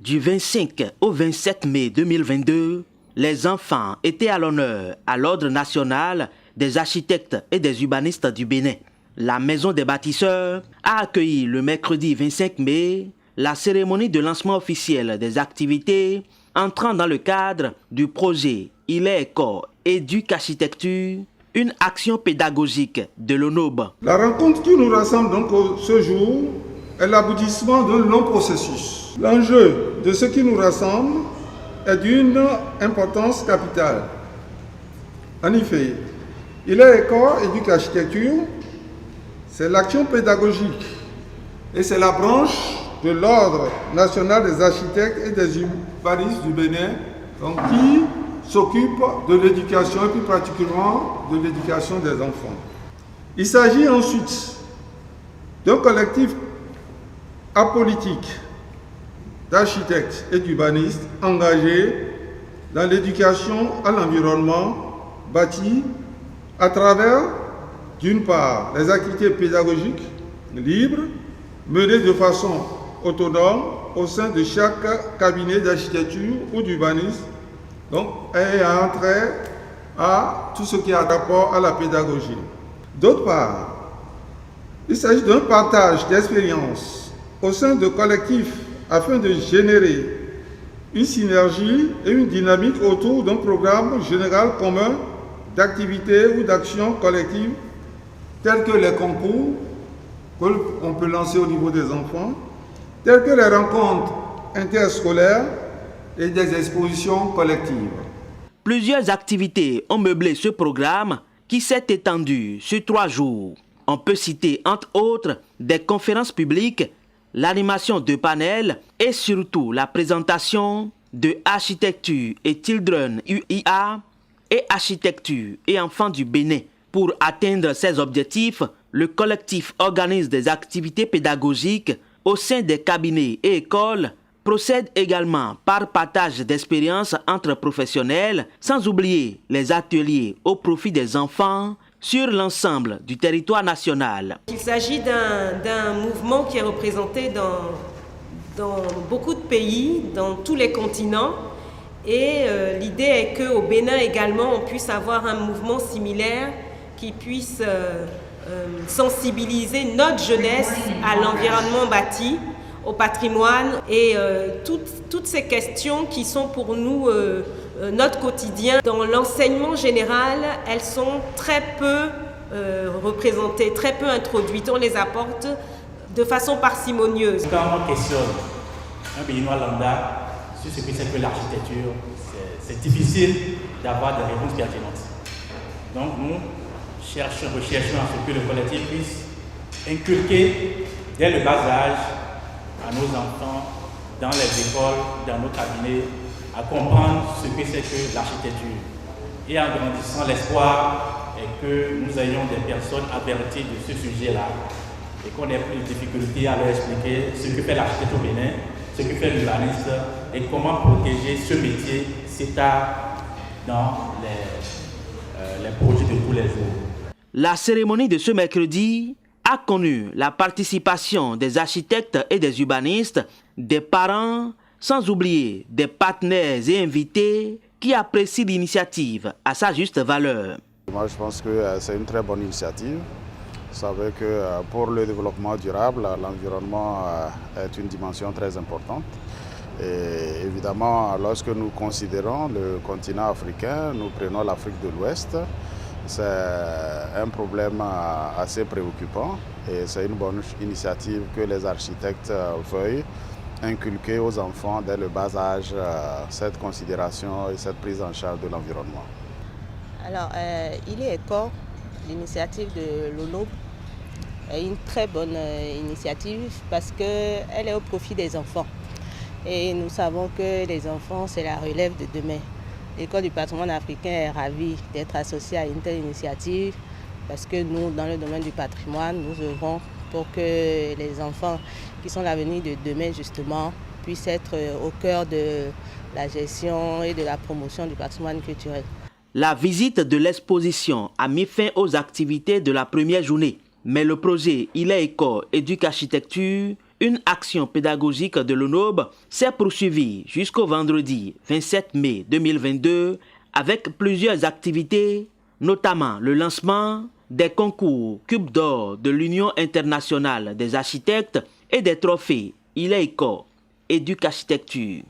Du 25 au 27 mai 2022, les enfants étaient à l'honneur à l'Ordre national des architectes et des urbanistes du Bénin. La Maison des bâtisseurs a accueilli le mercredi 25 mai la cérémonie de lancement officiel des activités entrant dans le cadre du projet Il est école Éduc Architecture, une action pédagogique de l'ONOB. La rencontre qui nous rassemble donc ce jour est l'aboutissement d'un long processus. L'enjeu de ce qui nous rassemble est d'une importance capitale. En effet, Il est école Éduc Architecture, c'est l'action pédagogique et c'est la branche de l'Ordre national des architectes et des urbanistes du Bénin, donc, qui s'occupe de l'éducation et plus particulièrement de l'éducation des enfants. Il s'agit ensuite d'un collectif apolitique d'architectes et d'urbanistes engagés dans l'éducation à l'environnement bâti à travers, d'une part, les activités pédagogiques libres menées de façon autonome au sein de chaque cabinet d'architecture ou d'urbanisme, donc ayant trait à tout ce qui a rapport à la pédagogie. D'autre part, il s'agit d'un partage d'expériences au sein de collectifs afin de générer une synergie et une dynamique autour d'un programme général commun d'activités ou d'actions collectives tels que les concours qu'on peut lancer au niveau des enfants, tels que les rencontres interscolaires et des expositions collectives. Plusieurs activités ont meublé ce programme qui s'est étendu sur 3 jours. On peut citer entre autres des conférences publiques, l'animation de panels et surtout la présentation de Architecture et Children UIA et Architecture et Enfants du Bénin. Pour atteindre ces objectifs, le collectif organise des activités pédagogiques au sein des cabinets et écoles, procède également par partage d'expériences entre professionnels, sans oublier les ateliers au profit des enfants sur l'ensemble du territoire national. Il s'agit d'un mouvement qui est représenté dans beaucoup de pays, dans tous les continents. Et l'idée est qu'au Bénin également, on puisse avoir un mouvement similaire qui puisse sensibiliser notre jeunesse à l'environnement bâti, au patrimoine et toutes ces questions qui sont pour nous notre quotidien. Dans l'enseignement général, elles sont très peu représentées, très peu introduites. On les apporte de façon parcimonieuse. Quand on questionne un béninois lambda sur ce que c'est que l'architecture, c'est difficile d'avoir des réponses pertinentes. Donc nous recherchons à ce que le collectif puisse inculquer dès le bas âge à nos enfants, dans les écoles, dans nos cabinets, à comprendre ce que c'est que l'architecture. Et en grandissant, l'espoir est que nous ayons des personnes averties de ce sujet-là et qu'on ait plus de difficultés à leur expliquer ce que fait l'architecte au Bénin, ce que fait l'urbaniste et comment protéger ce métier, cet art dans les projets de tous les jours. La cérémonie de ce mercredi a connu la participation des architectes et des urbanistes, des parents, sans oublier des partenaires et invités qui apprécient l'initiative à sa juste valeur. Moi, je pense que c'est une très bonne initiative. Vous savez que pour le développement durable, l'environnement est une dimension très importante. Et évidemment, lorsque nous considérons le continent africain, nous prenons l'Afrique de l'Ouest. C'est un problème assez préoccupant et c'est une bonne initiative que les architectes veuillent inculquer aux enfants dès le bas âge cette considération et cette prise en charge de l'environnement. Alors, Il est école, l'initiative de l'ONOB, est une très bonne initiative parce qu'elle est au profit des enfants. Et nous savons que les enfants, c'est la relève de demain. L'École du patrimoine africain est ravie d'être associée à une telle initiative parce que nous, dans le domaine du patrimoine, nous œuvrons pour que les enfants qui sont l'avenir de demain, justement, puissent être au cœur de la gestion et de la promotion du patrimoine culturel. La visite de l'exposition a mis fin aux activités de la première journée. Mais le projet Il est école Éduc Architecture une action pédagogique de l'ONOB s'est poursuivie jusqu'au vendredi 27 mai 2022 avec plusieurs activités, notamment le lancement des concours Cube d'or de l'Union internationale des architectes et des trophées ILEICO Éduc Architecture.